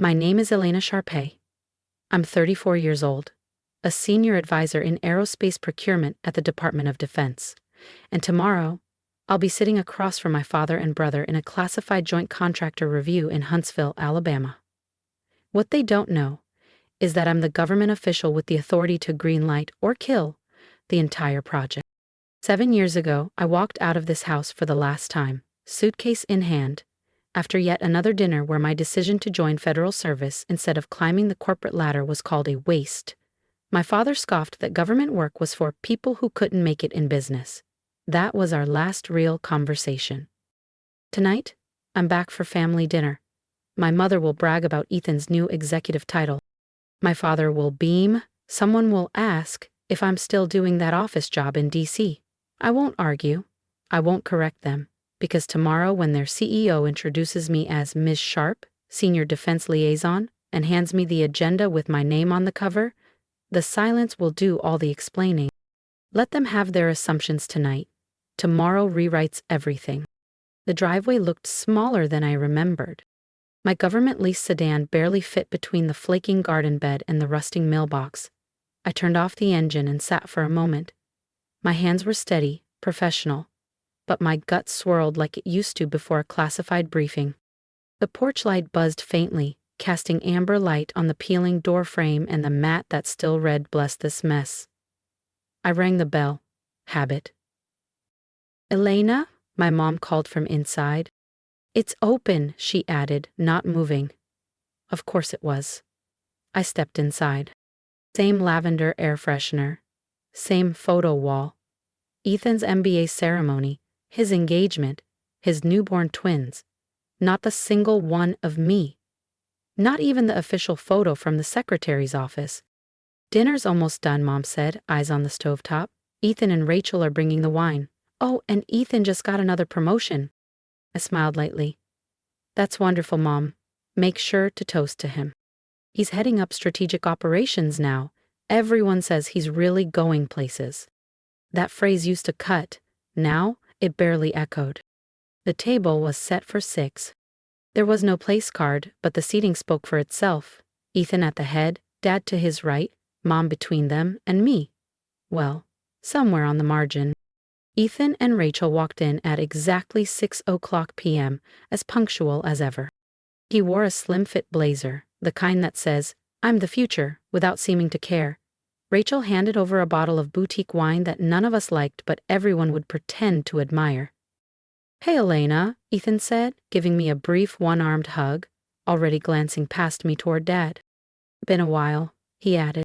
My name is Elena Sharpe. I'm 34 years old, a senior advisor in aerospace procurement at the Department of Defense. And tomorrow, I'll be sitting across from my father and brother in a classified joint contractor review in Huntsville, Alabama. What they don't know is that I'm the government official with the authority to greenlight or kill the entire project. 7 years ago, I walked out of this house for the last time, suitcase in hand, after yet another dinner where my decision to join federal service instead of climbing the corporate ladder was called a waste. My father scoffed that government work was for people who couldn't make it in business. That was our last real conversation. Tonight, I'm back for family dinner. My mother will brag about Ethan's new executive title. My father will beam. Someone will ask if I'm still doing that office job in D.C. I won't argue. I won't correct them, because tomorrow when their CEO introduces me as Ms. Sharpe, Senior Defense Liaison, and hands me the agenda with my name on the cover, the silence will do all the explaining. Let them have their assumptions tonight. Tomorrow rewrites everything. The driveway looked smaller than I remembered. My government-leased sedan barely fit between the flaking garden bed and the rusting mailbox. I turned off the engine and sat for a moment. My hands were steady, professional, but my gut swirled like it used to before a classified briefing. The porch light buzzed faintly, casting amber light on the peeling door frame and the mat that still read "Bless this mess." I rang the bell. Habit. "Elena?" my mom called from inside. "It's open," she added, not moving. Of course it was. I stepped inside. Same lavender air freshener. Same photo wall. Ethan's MBA ceremony, his engagement, his newborn twins. Not the single one of me. Not even the official photo from the secretary's office. "Dinner's almost done," Mom said, eyes on the stovetop. "Ethan and Rachel are bringing the wine. Oh, and Ethan just got another promotion." I smiled lightly. "That's wonderful, Mom. Make sure to toast to him. He's heading up strategic operations now. Everyone says he's really going places." That phrase used to cut. Now, it barely echoed. The table was set for 6. There was no place card, but the seating spoke for itself. Ethan at the head, Dad to his right, Mom between them, and me. Well, somewhere on the margin. Ethan and Rachel walked in at exactly 6:00 p.m., as punctual as ever. He wore a slim-fit blazer, the kind that says, "I'm the future," without seeming to care. Rachel handed over a bottle of boutique wine that none of us liked but everyone would pretend to admire. "Hey, Elena," Ethan said, giving me a brief one-armed hug, already glancing past me toward Dad. "Been a while," he added.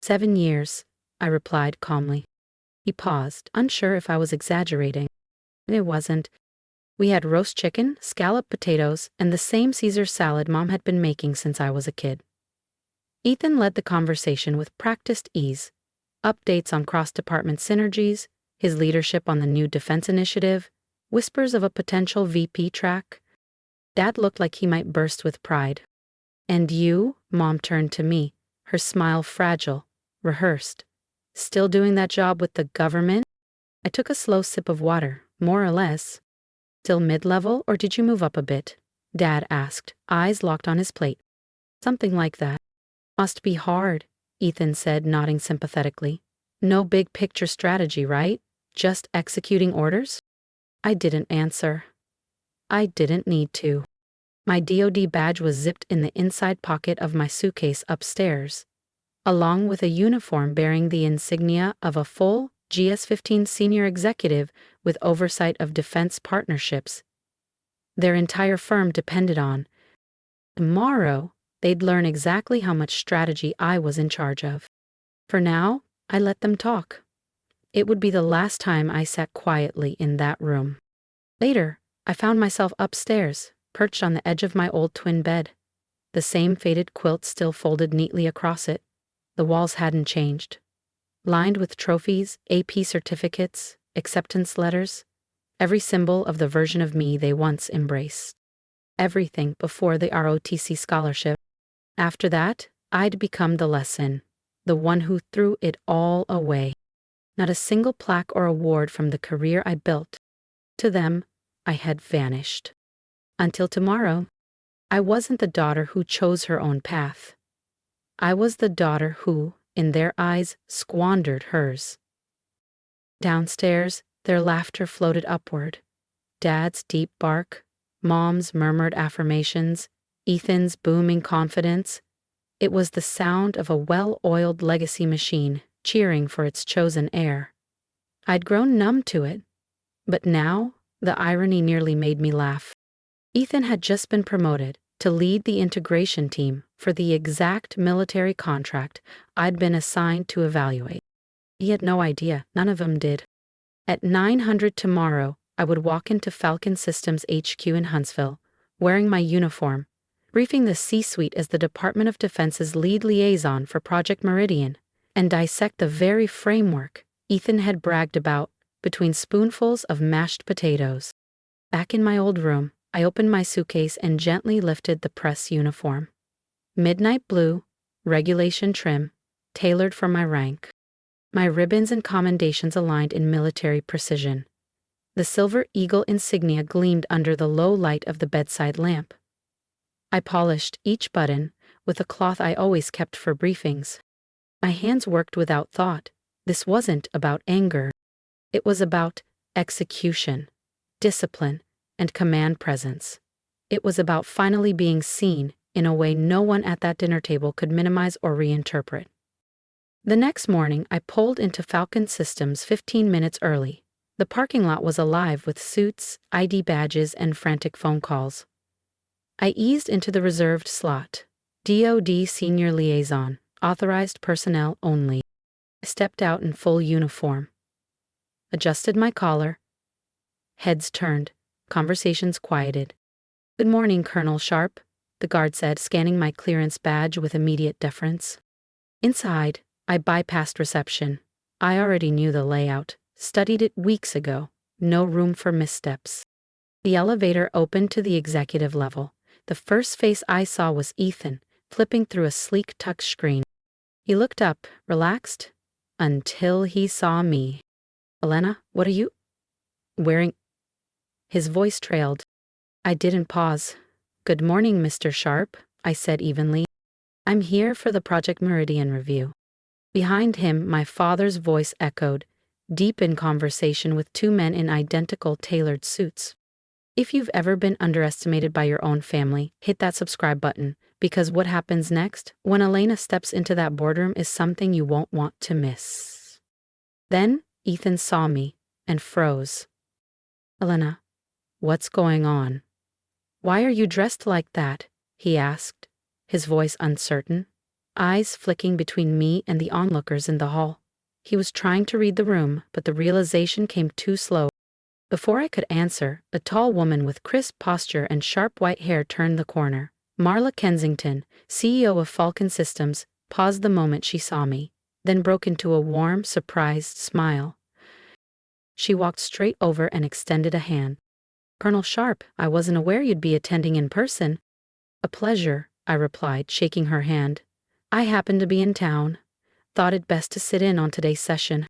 7 years, I replied calmly. He paused, unsure if I was exaggerating. It wasn't. We had roast chicken, scalloped potatoes, and the same Caesar salad Mom had been making since I was a kid. Ethan led the conversation with practiced ease. Updates on cross-department synergies, his leadership on the new defense initiative, whispers of a potential VP track. Dad looked like he might burst with pride. "And you?" Mom turned to me, her smile fragile, rehearsed. "Still doing that job with the government?" I took a slow sip of water, more or less. "Still mid-level, or did you move up a bit?" Dad asked, eyes locked on his plate. "Something like that." "Must be hard," Ethan said, nodding sympathetically. "No big picture strategy, right? Just executing orders?" I didn't answer. I didn't need to. My DoD badge was zipped in the inside pocket of my suitcase upstairs, along with a uniform bearing the insignia of a full GS-15 senior executive with oversight of defense partnerships their entire firm depended on. Tomorrow, they'd learn exactly how much strategy I was in charge of. For now, I let them talk. It would be the last time I sat quietly in that room. Later, I found myself upstairs, perched on the edge of my old twin bed. The same faded quilt still folded neatly across it. The walls hadn't changed. Lined with trophies, AP certificates, acceptance letters, every symbol of the version of me they once embraced. Everything before the ROTC scholarship. After that, I'd become the lesson, the one who threw it all away. Not a single plaque or award from the career I built. To them, I had vanished. Until tomorrow. I wasn't the daughter who chose her own path. I was the daughter who, in their eyes, squandered hers. Downstairs, their laughter floated upward. Dad's deep bark, Mom's murmured affirmations, Ethan's booming confidence. It was the sound of a well-oiled legacy machine cheering for its chosen heir. I'd grown numb to it, but now the irony nearly made me laugh. Ethan had just been promoted to lead the integration team for the exact military contract I'd been assigned to evaluate. He had no idea, none of them did. At 900 tomorrow, I would walk into Falcon Systems HQ in Huntsville, wearing my uniform, briefing the C-suite as the Department of Defense's lead liaison for Project Meridian, and dissect the very framework Ethan had bragged about between spoonfuls of mashed potatoes. Back in my old room, I opened my suitcase and gently lifted the press uniform. Midnight blue, regulation trim, tailored for my rank. My ribbons and commendations aligned in military precision. The silver eagle insignia gleamed under the low light of the bedside lamp. I polished each button with a cloth I always kept for briefings. My hands worked without thought. This wasn't about anger. It was about execution, discipline, and command presence. It was about finally being seen in a way no one at that dinner table could minimize or reinterpret. The next morning, I pulled into Falcon Systems 15 minutes early. The parking lot was alive with suits, ID badges, and frantic phone calls. I eased into the reserved slot. DoD Senior Liaison, authorized personnel only. I stepped out in full uniform. Adjusted my collar. Heads turned. Conversations quieted. "Good morning, Colonel Sharpe," the guard said, scanning my clearance badge with immediate deference. Inside, I bypassed reception. I already knew the layout, studied it weeks ago. No room for missteps. The elevator opened to the executive level. The first face I saw was Ethan, flipping through a sleek touch screen. He looked up, relaxed, until he saw me. "Elena, what are you wearing?" His voice trailed. I didn't pause. "Good morning, Mr. Sharpe," I said evenly. "I'm here for the Project Meridian review." Behind him, my father's voice echoed, deep in conversation with two men in identical tailored suits. If you've ever been underestimated by your own family, hit that subscribe button, because what happens next, when Elena steps into that boardroom, is something you won't want to miss. Then, Ethan saw me, and froze. "Elena, what's going on? Why are you dressed like that?" he asked, his voice uncertain, eyes flicking between me and the onlookers in the hall. He was trying to read the room, but the realization came too slow. Before I could answer, a tall woman with crisp posture and sharp white hair turned the corner. Marla Kensington, CEO of Falcon Systems, paused the moment she saw me, then broke into a warm, surprised smile. She walked straight over and extended a hand. "Colonel Sharpe, I wasn't aware you'd be attending in person." "A pleasure," I replied, shaking her hand. "I happened to be in town. Thought it best to sit in on today's session."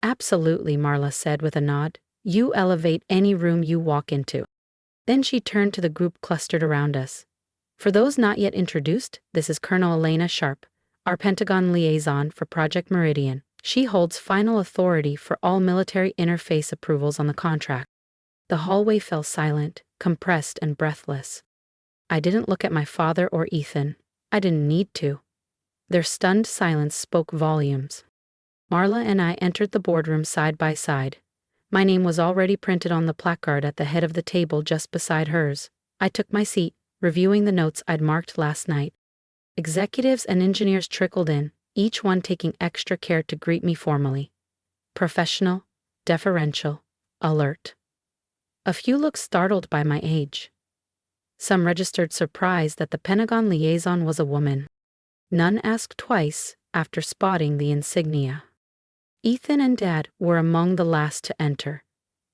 "Absolutely," Marla said with a nod. "You elevate any room you walk into." Then she turned to the group clustered around us. "For those not yet introduced, this is Colonel Elena Sharpe, our Pentagon liaison for Project Meridian. She holds final authority for all military interface approvals on the contract." The hallway fell silent, compressed and breathless. I didn't look at my father or Ethan. I didn't need to. Their stunned silence spoke volumes. Marla and I entered the boardroom side by side. My name was already printed on the placard at the head of the table just beside hers. I took my seat, reviewing the notes I'd marked last night. Executives and engineers trickled in, each one taking extra care to greet me formally. Professional, deferential, alert. A few looked startled by my age. Some registered surprise that the Pentagon liaison was a woman. None asked twice after spotting the insignia. Ethan and Dad were among the last to enter.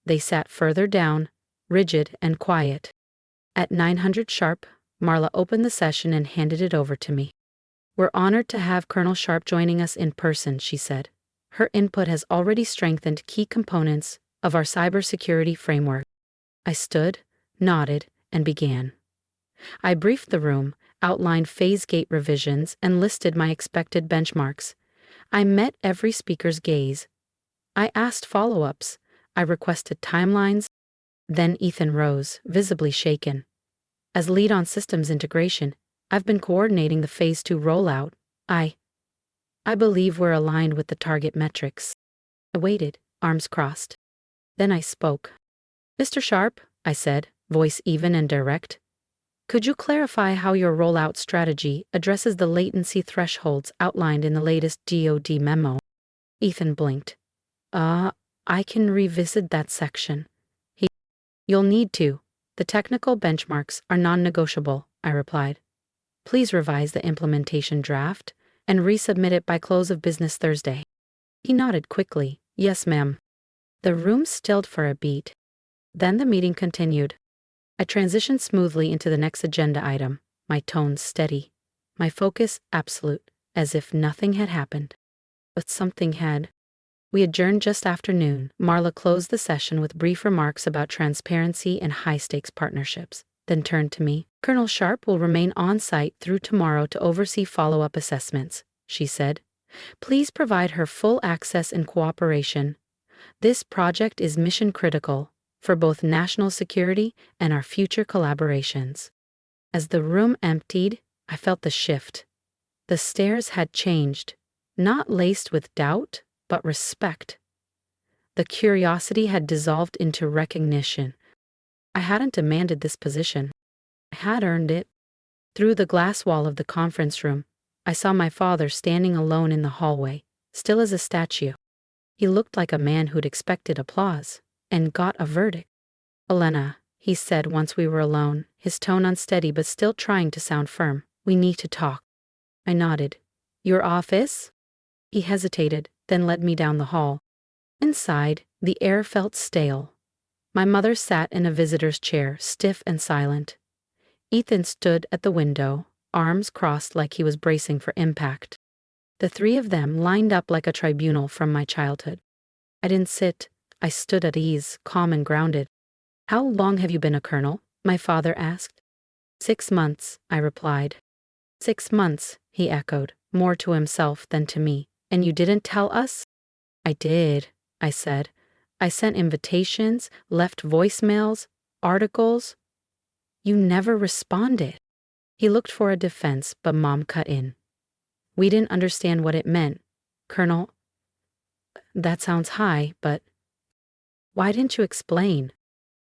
They sat further down, rigid and quiet. At 900 sharp, Marla opened the session and handed it over to me. "We're honored to have Colonel Sharpe joining us in person," she said. "Her input has already strengthened key components of our cybersecurity framework." I stood, nodded, and began. I briefed the room, outlined phase gate revisions, and listed my expected benchmarks. I met every speaker's gaze. I asked follow-ups. I requested timelines. Then Ethan rose, visibly shaken. As lead on systems integration, I've been coordinating the Phase 2 rollout. I believe we're aligned with the target metrics. I waited, arms crossed. Then I spoke. Mr. Sharpe, I said, voice even and direct. Could you clarify how your rollout strategy addresses the latency thresholds outlined in the latest DoD memo? Ethan blinked. I can revisit that section. You'll need to. The technical benchmarks are non-negotiable, I replied. Please revise the implementation draft and resubmit it by close of business Thursday. He nodded quickly. Yes, ma'am. The room stilled for a beat. Then the meeting continued. I transitioned smoothly into the next agenda item, my tone steady, my focus absolute, as if nothing had happened. But something had. We adjourned just after noon. Marla closed the session with brief remarks about transparency and high-stakes partnerships, then turned to me. Colonel Sharpe will remain on-site through tomorrow to oversee follow-up assessments, she said. Please provide her full access and cooperation. This project is mission-critical for both national security and our future collaborations. As the room emptied, I felt the shift. The stares had changed, not laced with doubt, but respect. The curiosity had dissolved into recognition. I hadn't demanded this position. I had earned it. Through the glass wall of the conference room, I saw my father standing alone in the hallway, still as a statue. He looked like a man who'd expected applause, and got a verdict. Elena, he said once we were alone, his tone unsteady but still trying to sound firm, we need to talk. I nodded. Your office? He hesitated, then led me down the hall. Inside, the air felt stale. My mother sat in a visitor's chair, stiff and silent. Ethan stood at the window, arms crossed like he was bracing for impact. The three of them lined up like a tribunal from my childhood. I didn't sit. I stood at ease, calm and grounded. How long have you been a colonel? My father asked. 6 months, I replied. 6 months, he echoed, more to himself than to me. And you didn't tell us? I did, I said. I sent invitations, left voicemails, articles. You never responded. He looked for a defense, but Mom cut in. We didn't understand what it meant. Colonel, that sounds high, but why didn't you explain?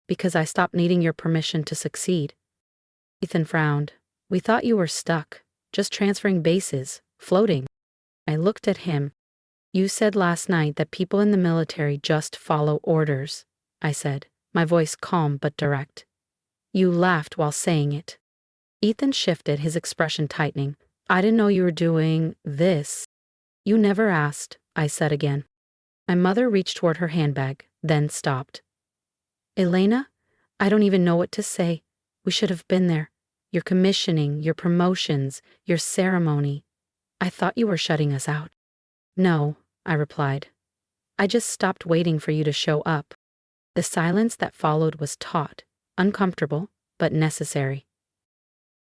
Because I stopped needing your permission to succeed. Ethan frowned. We thought you were stuck, just transferring bases, floating. I looked at him. You said last night that people in the military just follow orders, I said, my voice calm but direct. You laughed while saying it. Ethan shifted, his expression tightening. I didn't know you were doing this. You never asked, I said again. My mother reached toward her handbag, then stopped. Elena, I don't even know what to say. We should have been there. Your commissioning, your promotions, your ceremony. I thought you were shutting us out. No, I replied. I just stopped waiting for you to show up. The silence that followed was taut, uncomfortable, but necessary.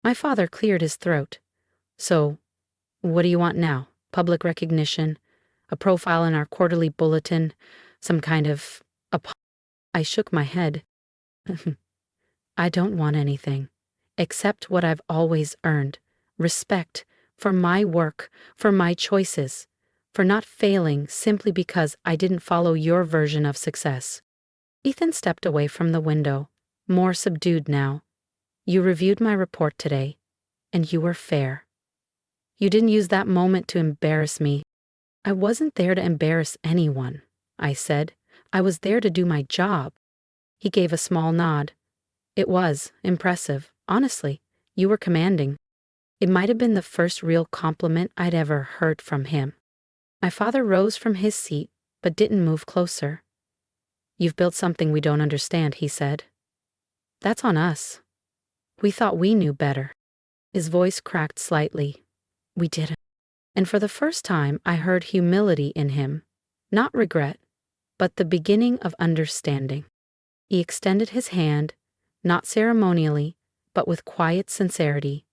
My father cleared his throat. So, what do you want now? Public recognition? A profile in our quarterly bulletin? Some kind of... I shook my head. I don't want anything, except what I've always earned. Respect. For my work, for my choices, for not failing simply because I didn't follow your version of success. Ethan stepped away from the window, more subdued now. You reviewed my report today, and you were fair. You didn't use that moment to embarrass me. I wasn't there to embarrass anyone, I said. I was there to do my job. He gave a small nod. It was impressive. Honestly, you were commanding. It might have been the first real compliment I'd ever heard from him. My father rose from his seat, but didn't move closer. You've built something we don't understand, he said. That's on us. We thought we knew better. His voice cracked slightly. We didn't. And for the first time, I heard humility in him. Not regret, but the beginning of understanding. He extended his hand, not ceremonially, but with quiet sincerity,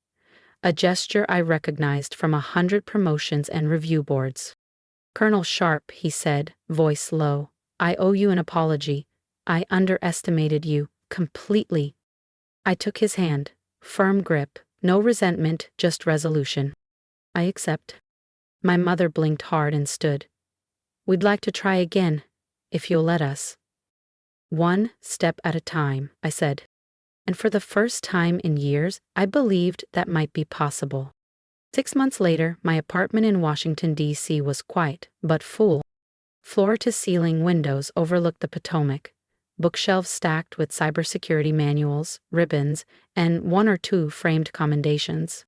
a gesture I recognized from 100 promotions and review boards. "Colonel Sharpe," he said, voice low, "I owe you an apology. I underestimated you completely." I took his hand, firm grip, no resentment, just resolution. "I accept." My mother blinked hard and stood. "We'd like to try again, if you'll let us." "One step at a time," I said. And for the first time in years, I believed that might be possible. 6 months later, my apartment in Washington, D.C. was quiet, but full. Floor-to-ceiling windows overlooked the Potomac, bookshelves stacked with cybersecurity manuals, ribbons, and 1 or 2 framed commendations.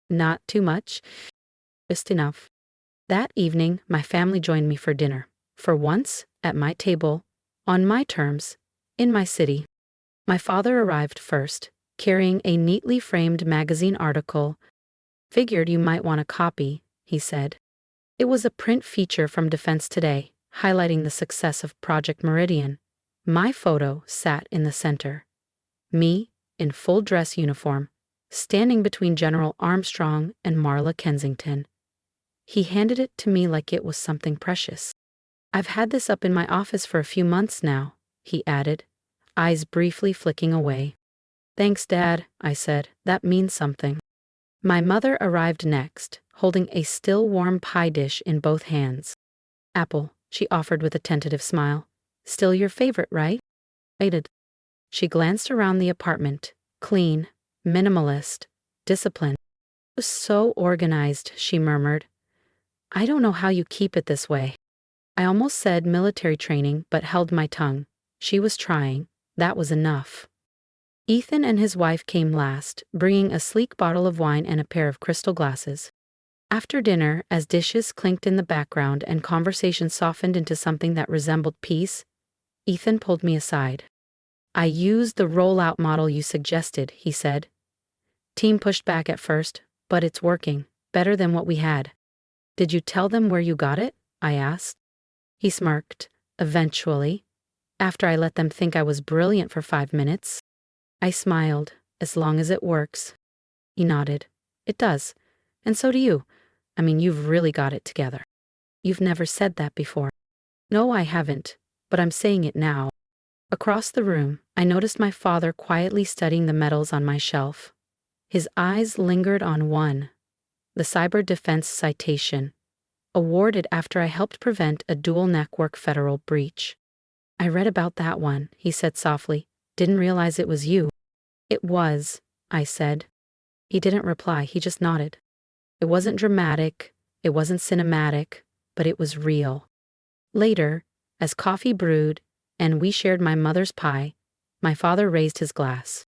Not too much, just enough. That evening, my family joined me for dinner. For once, at my table, on my terms, in my city. My father arrived first, carrying a neatly framed magazine article. "Figured you might want a copy," he said. It was a print feature from Defense Today, highlighting the success of Project Meridian. My photo sat in the center. Me, in full dress uniform, standing between General Armstrong and Marla Kensington. He handed it to me like it was something precious. "I've had this up in my office for a few months now," he added, eyes briefly flicking away. "Thanks, Dad," I said. "That means something." My mother arrived next, holding a still warm pie dish in both hands. "Apple," she offered with a tentative smile. "Still your favorite, right?" I did. She glanced around the apartment, clean, minimalist, disciplined. "It was so organized," she murmured. "I don't know how you keep it this way." I almost said military training, but held my tongue. She was trying. That was enough. Ethan and his wife came last, bringing a sleek bottle of wine and a pair of crystal glasses. After dinner, as dishes clinked in the background and conversation softened into something that resembled peace, Ethan pulled me aside. "I used the rollout model you suggested," he said. "Team pushed back at first, but it's working, better than what we had." "Did you tell them where you got it?" I asked. He smirked. "Eventually. After I let them think I was brilliant for 5 minutes." I smiled. "As long as it works." He nodded. "It does. And so do you. I mean, you've really got it together." "You've never said that before." "No, I haven't, but I'm saying it now." Across the room, I noticed my father quietly studying the medals on my shelf. His eyes lingered on one, the Cyber Defense Citation, awarded after I helped prevent a dual network federal breach. "I read about that one," he said softly. "Didn't realize it was you." "It was," I said. He didn't reply, he just nodded. It wasn't dramatic, it wasn't cinematic, but it was real. Later, as coffee brewed and we shared my mother's pie, my father raised his glass.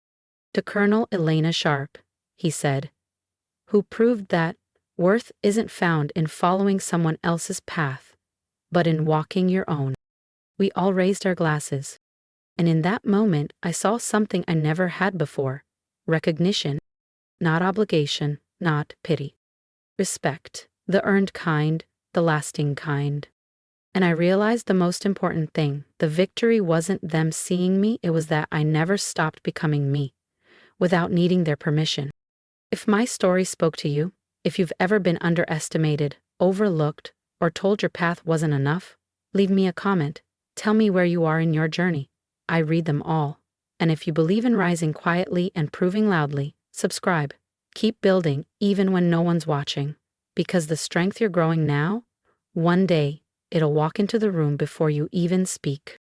"To Colonel Elena Sharpe," he said, "who proved that worth isn't found in following someone else's path, but in walking your own." We all raised our glasses. And in that moment, I saw something I never had before. Recognition. Not obligation, not pity. Respect. The earned kind, the lasting kind. And I realized the most important thing. The victory wasn't them seeing me, it was that I never stopped becoming me, without needing their permission. If my story spoke to you, if you've ever been underestimated, overlooked, or told your path wasn't enough, leave me a comment. Tell me where you are in your journey. I read them all. And if you believe in rising quietly and proving loudly, subscribe. Keep building even when no one's watching. Because the strength you're growing now, one day, it'll walk into the room before you even speak.